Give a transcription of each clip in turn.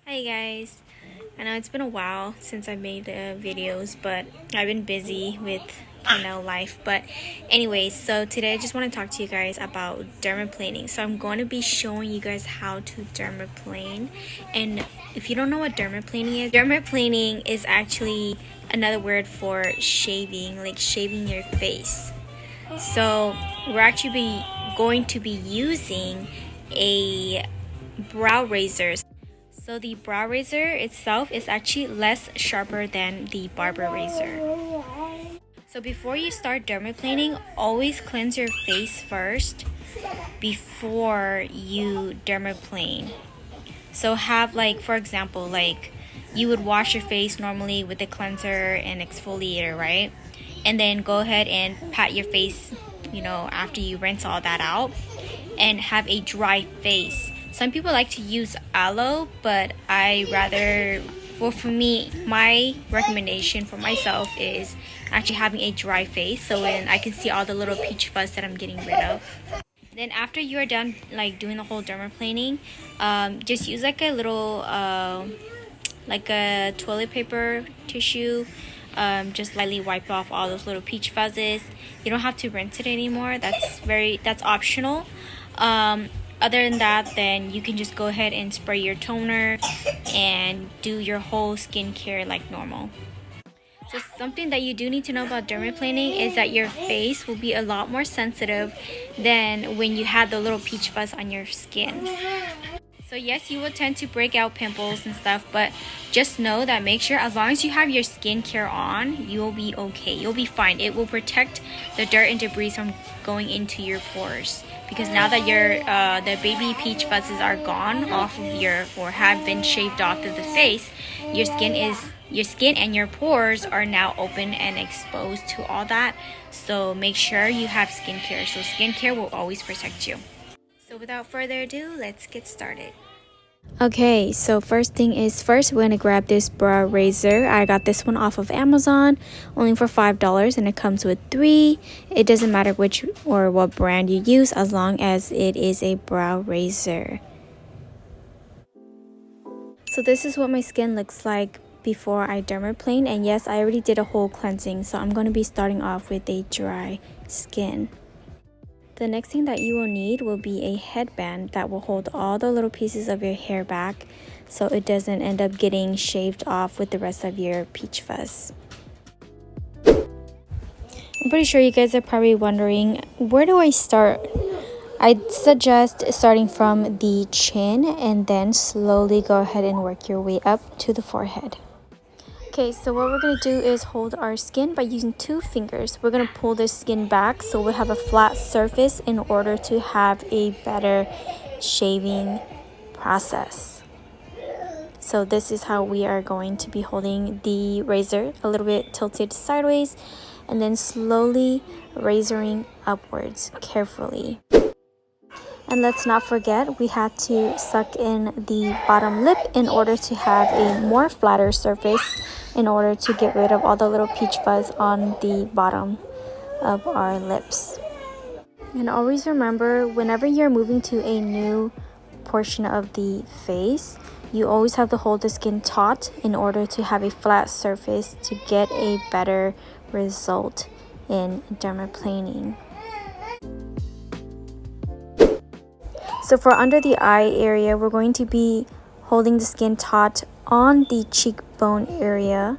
Hi guys, I know it's been a while since I made the videos, but I've been busy with life. But anyways, so today I just want to talk to you guys about dermaplaning. So I'm going to be showing you guys how to dermaplane. And if you don't know what dermaplaning is actually another word for shaving, like shaving your face. So we're actually going to be using a brow razor. So the brow razor itself is actually less sharper than the barber razor. So before you start dermaplaning, always cleanse your face first before you dermaplane. So have, like, for example, like you would wash your face normally with a cleanser and exfoliator, right? And then go ahead and pat your face, after you rinse all that out, and have a dry face. Some people like to use aloe, but for me, my recommendation for myself is actually having a dry face, so when I can see all the little peach fuzz that I'm getting rid of. Then after you are done like doing the whole dermaplaning, just use like a little like a toilet paper tissue. Just lightly wipe off all those little peach fuzzes. You don't have to rinse it anymore. That's optional. Other than that, then you can just go ahead and spray your toner and do your whole skincare like normal. So something that you do need to know about dermaplaning is that your face will be a lot more sensitive than when you had the little peach fuzz on your skin. So yes, you will tend to break out pimples and stuff, but just know that make sure as long as you have your skincare on, you'll be okay. You'll be fine. It will protect the dirt and debris from going into your pores. Because now that the baby peach fuzzes are gone off of or have been shaved off of the face, your skin and your pores are now open and exposed to all that. So make sure you have skincare. So skincare will always protect you. So without further ado, let's get started. Okay, so first thing is first, we're gonna grab this brow razor. I got this one off of Amazon, only for $5, and it comes with 3. It doesn't matter which or what brand you use, as long as it is a brow razor. So this is what my skin looks like before I dermaplane, and yes, I already did a whole cleansing, so I'm gonna be starting off with a dry skin. The next thing that you will need will be a headband that will hold all the little pieces of your hair back so it doesn't end up getting shaved off with the rest of your peach fuzz. I'm pretty sure you guys are probably wondering, where do I start? I'd suggest starting from the chin and then slowly go ahead and work your way up to the forehead. Okay, so what we're going to do is hold our skin by using 2 fingers. We're going to pull the skin back so we'll have a flat surface in order to have a better shaving process. So this is how we are going to be holding the razor, a little bit tilted sideways, and then slowly razoring upwards carefully. And let's not forget, we had to suck in the bottom lip in order to have a more flatter surface in order to get rid of all the little peach fuzz on the bottom of our lips. And always remember, whenever you're moving to a new portion of the face, you always have to hold the skin taut in order to have a flat surface to get a better result in dermaplaning. So for under the eye area, we're going to be holding the skin taut on the cheekbone area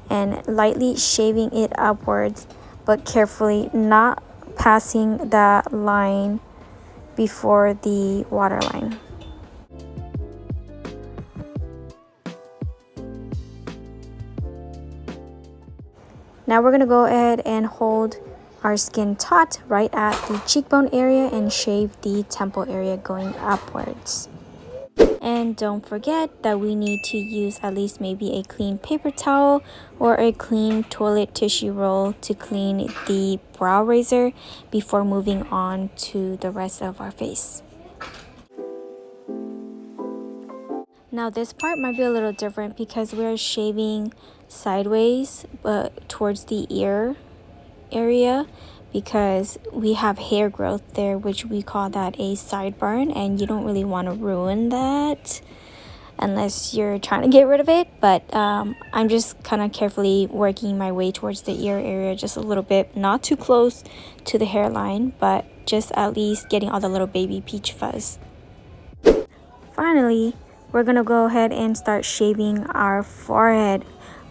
and lightly shaving it upwards, but carefully, not passing that line before the waterline. Now we're going to go ahead and hold our skin taut right at the cheekbone area and shave the temple area going upwards. And don't forget that we need to use at least maybe a clean paper towel or a clean toilet tissue roll to clean the brow razor before moving on to the rest of our face. Now this part might be a little different because we're shaving sideways but towards the ear area, because we have hair growth there, which we call that a sideburn, and you don't really want to ruin that. unless you're trying to get rid of it. But I'm just kind of carefully working my way towards the ear area just a little bit, not too close to the hairline, but just at least getting all the little baby peach fuzz. Finally, we're gonna go ahead and start shaving our forehead.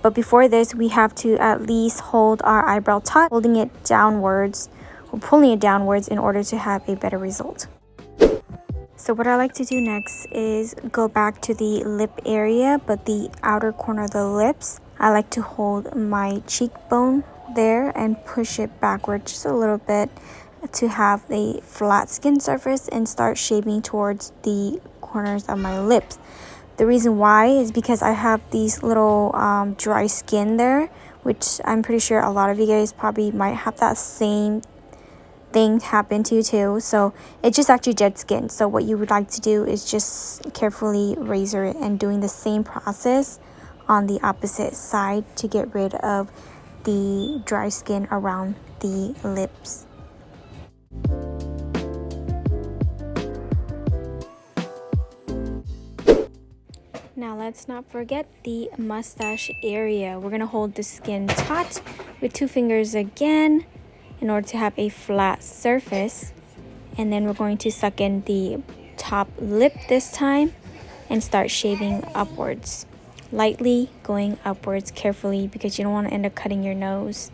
But before this, we have to at least hold our eyebrow top, holding it downwards or pulling it downwards in order to have a better result. So what I like to do next is go back to the lip area, but the outer corner of the lips. I like to hold my cheekbone there and push it backward just a little bit to have a flat skin surface and start shaving towards the corners of my lips. The reason why is because I have these little dry skin there, which I'm pretty sure a lot of you guys probably might have that same thing happen to you too. So it's just actually dead skin. So what you would like to do is just carefully razor it and doing the same process on the opposite side to get rid of the dry skin around the lips. Now let's not forget the mustache area. We're gonna hold the skin taut with 2 fingers again in order to have a flat surface, and then we're going to suck in the top lip this time and start shaving upwards, lightly going upwards carefully because you don't want to end up cutting your nose.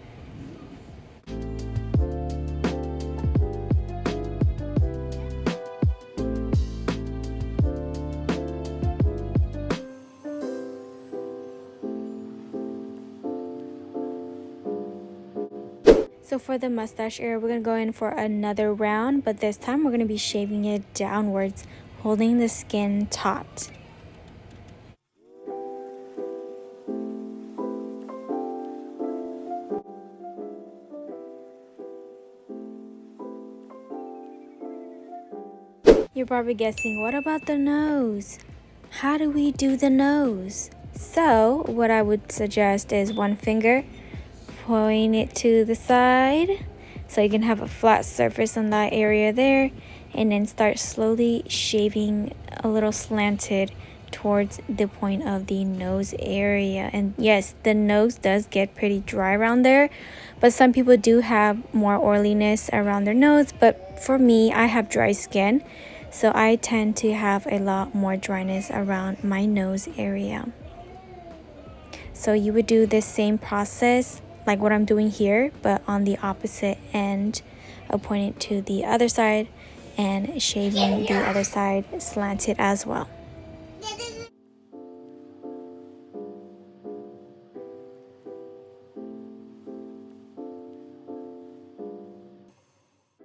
So for the mustache area, we're going to go in for another round, but this time we're going to be shaving it downwards, holding the skin taut. You're probably guessing, what about the nose? How do we do the nose? So what I would suggest is 1 finger, point it to the side so you can have a flat surface on that area there, and then start slowly shaving a little slanted towards the point of the nose area. And yes, the nose does get pretty dry around there, but some people do have more oiliness around their nose. But for me, I have dry skin, so I tend to have a lot more dryness around my nose area. So you would do this same process like what I'm doing here, but on the opposite end, pointing to the other side and shaving the other side slanted as well.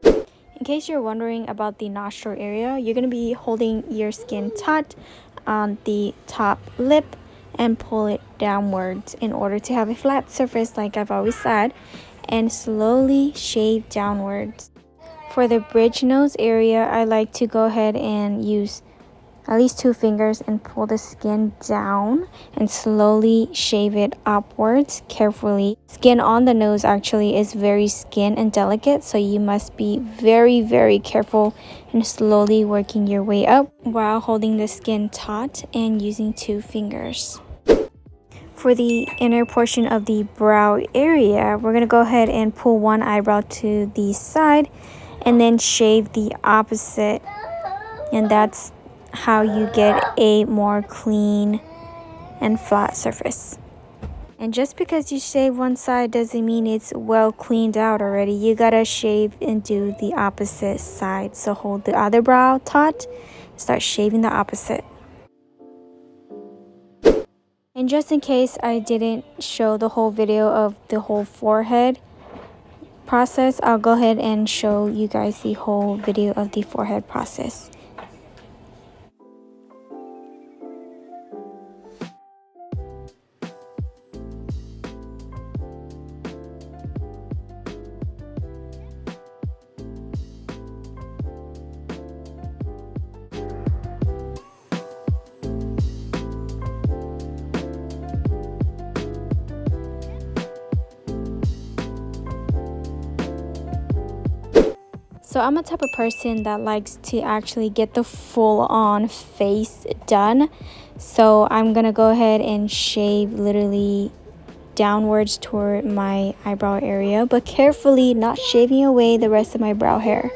In case you're wondering about the nostril area, you're going to be holding your skin taut on the top lip and pull it downwards in order to have a flat surface like I've always said, and slowly shave downwards. For the bridge nose area, I like to go ahead and use at least 2 fingers and pull the skin down and slowly shave it upwards carefully. Skin on the nose actually is very skin and delicate, so you must be very careful and slowly working your way up while holding the skin taut and using 2 fingers. For the inner portion of the brow area, we're going to go ahead and pull 1 eyebrow to the side and then shave the opposite, and that's how you get a more clean and flat surface. And just because you shave one side doesn't mean it's well cleaned out already. You gotta shave and do the opposite side. So hold the other brow taut, start shaving the opposite. And just in case I didn't show the whole video of the whole forehead process, I'll go ahead and show you guys the whole video of the forehead process. So I'm a type of person that likes to actually get the full-on face done. So I'm gonna go ahead and shave literally downwards toward my eyebrow area, but carefully, not shaving away the rest of my brow hair.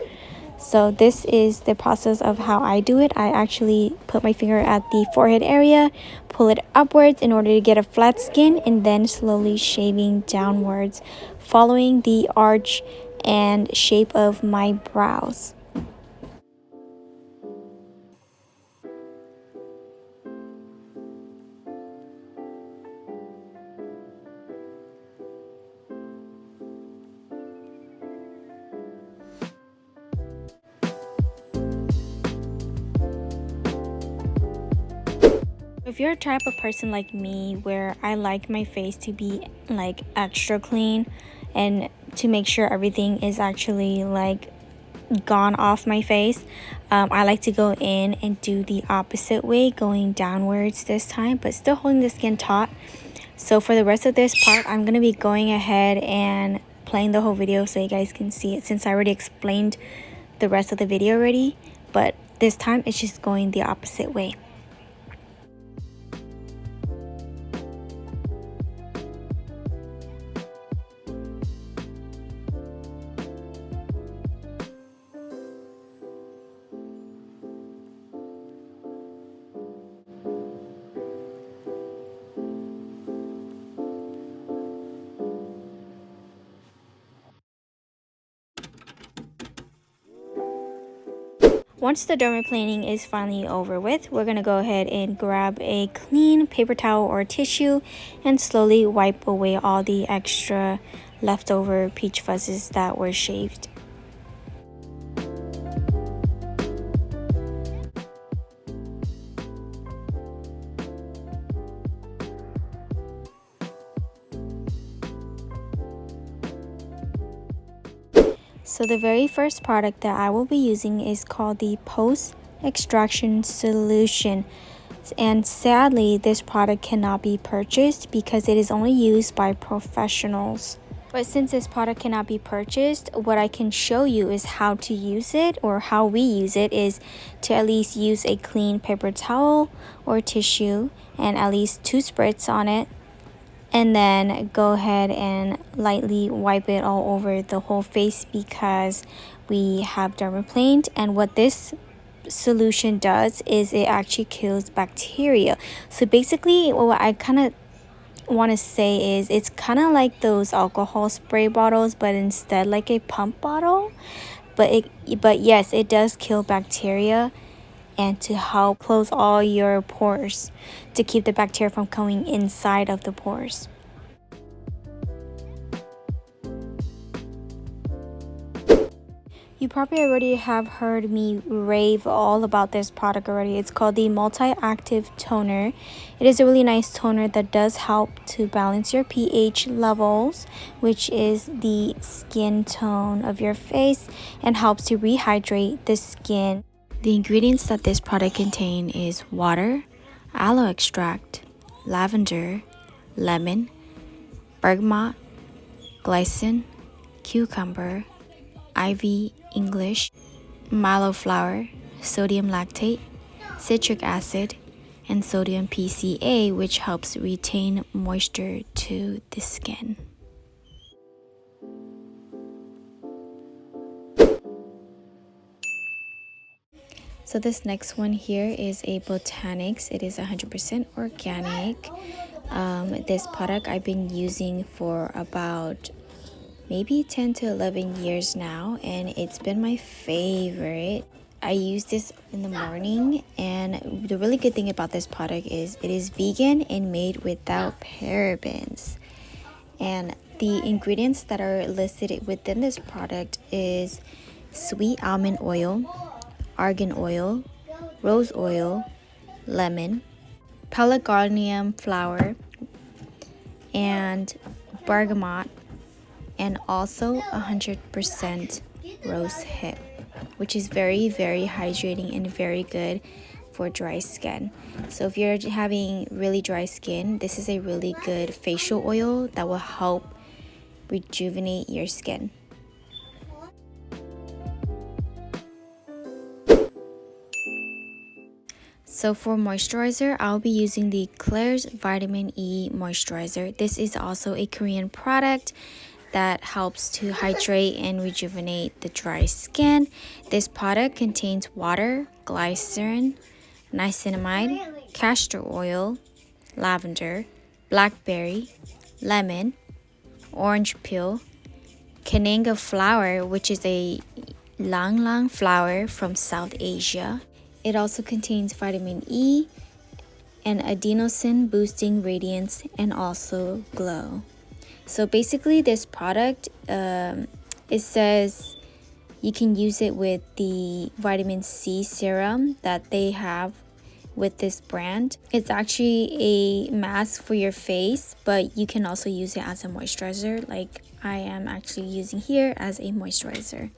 So this is the process of how I do it. I actually put my finger at the forehead area, pull it upwards in order to get a flat skin, and then slowly shaving downwards, following the arch and shape of my brows. If you're a type of person like me where I like my face to be like extra clean and to make sure everything is actually like gone off my face, I like to go in and do the opposite way, going downwards this time, but still holding the skin taut. So for the rest of this part, I'm going to be going ahead and playing the whole video so you guys can see it, since I already explained the rest of the video already, but this time it's just going the opposite way. Once the dermaplaning is finally over with, we're going to go ahead and grab a clean paper towel or tissue and slowly wipe away all the extra leftover peach fuzzes that were shaved. So the very first product that I will be using is called the Post Extraction Solution. And sadly, this product cannot be purchased because it is only used by professionals. But since this product cannot be purchased, what I can show you is how to use it, or how we use it is to at least use a clean paper towel or tissue and at least 2 spritz on it. And then go ahead and lightly wipe it all over the whole face because we have dermaplaned. And what this solution does is it actually kills bacteria. So basically what I kind of want to say is it's kind of like those alcohol spray bottles, but instead like a pump bottle. But yes, it does kill bacteria, and to help close all your pores to keep the bacteria from coming inside of the pores. You probably already have heard me rave all about this product already. It's called the Multi-Active Toner. It is a really nice toner that does help to balance your pH levels, which is the skin tone of your face, and helps to rehydrate the skin. The ingredients that this product contains is water, aloe extract, lavender, lemon, bergamot, glycine, cucumber, ivy English, mallow flower, sodium lactate, citric acid, and sodium PCA, which helps retain moisture to the skin. So this next one here is a Botanics. It is 100% organic. This product I've been using for about maybe 10 to 11 years now, and it's been my favorite. I use this in the morning, and the really good thing about this product is it is vegan and made without parabens. And the ingredients that are listed within this product is sweet almond oil, argan oil, rose oil, lemon, pelargonium flower, and bergamot, and also 100% rose hip, which is very hydrating and very good for dry skin. So if you're having really dry skin, this is a really good facial oil that will help rejuvenate your skin. So for moisturizer, I'll be using the Klairs Vitamin E Moisturizer. This is also a Korean product that helps to hydrate and rejuvenate the dry skin. This product contains water, glycerin, niacinamide, castor oil, lavender, blackberry, lemon, orange peel, Kananga flower, which is a lang flower from South Asia. It also contains vitamin E and adenosine boosting radiance and also glow. So basically this product, it says you can use it with the vitamin C serum that they have with this brand. It's actually a mask for your face, but you can also use it as a moisturizer, like I am actually using here as a moisturizer.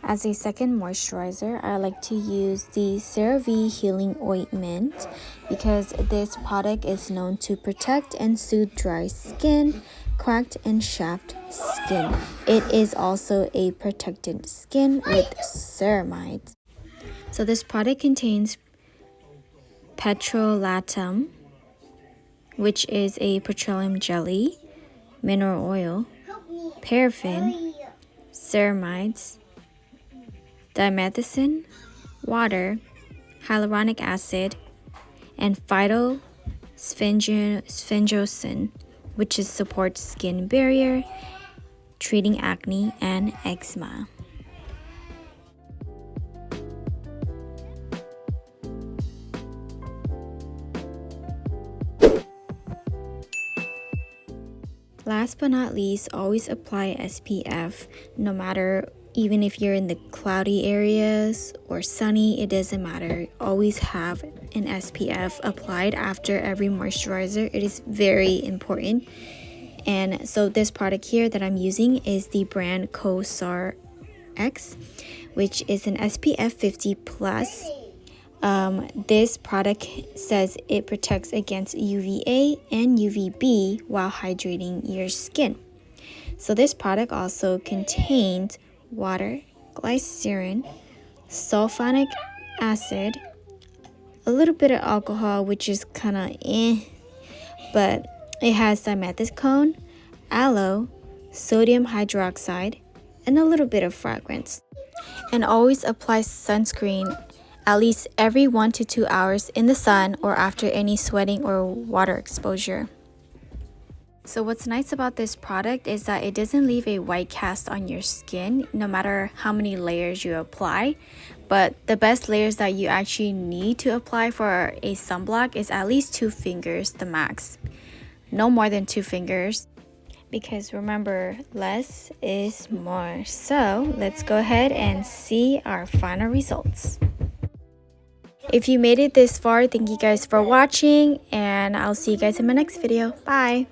As a second moisturizer, I like to use the CeraVe Healing Ointment because this product is known to protect and soothe dry skin, cracked and chapped skin. It is also a protected skin with ceramides. So this product contains petrolatum, which is a petroleum jelly, mineral oil, paraffin, ceramides, dimethicin, water, hyaluronic acid, and phytosphengosin, which supports skin barrier, treating acne and eczema. Last but not least, always apply SPF, no matter, even if you're in the cloudy areas or sunny, it doesn't matter. Always have an SPF applied after every moisturizer. It is very important. And so this product here that I'm using is the brand COSAR X, which is an SPF 50 plus. This product says it protects against UVA and UVB while hydrating your skin. So this product also contains water, glycerin, sulfonic acid, a little bit of alcohol, which is kind of but it has dimethicone, aloe, sodium hydroxide, and a little bit of fragrance. And always apply sunscreen at least every 1 to 2 hours in the sun or after any sweating or water exposure. So what's nice about this product is that it doesn't leave a white cast on your skin no matter how many layers you apply. But the best layers that you actually need to apply for a sunblock is at least 2 fingers, the max. No more than 2 fingers. Because remember, less is more. So let's go ahead and see our final results. If you made it this far, thank you guys for watching, and I'll see you guys in my next video. Bye!